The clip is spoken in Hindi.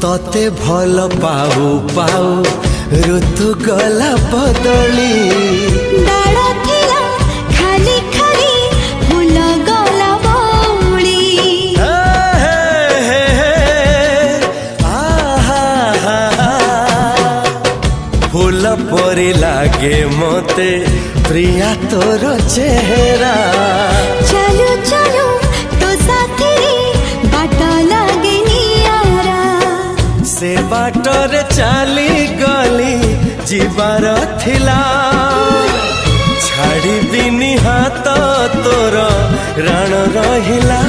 तते भल पाऊ पाऊ ऋतु गला बदली डाल थिला खाली खाली फूल गला बौली फूल परी लागे मते प्रिया तोर चेहरा चलो चलो तो साथी बाट लागे नियारा से बाटरे चली गली जीवार थिला छाड़ी बिनी हाथ तोर राण रहिला।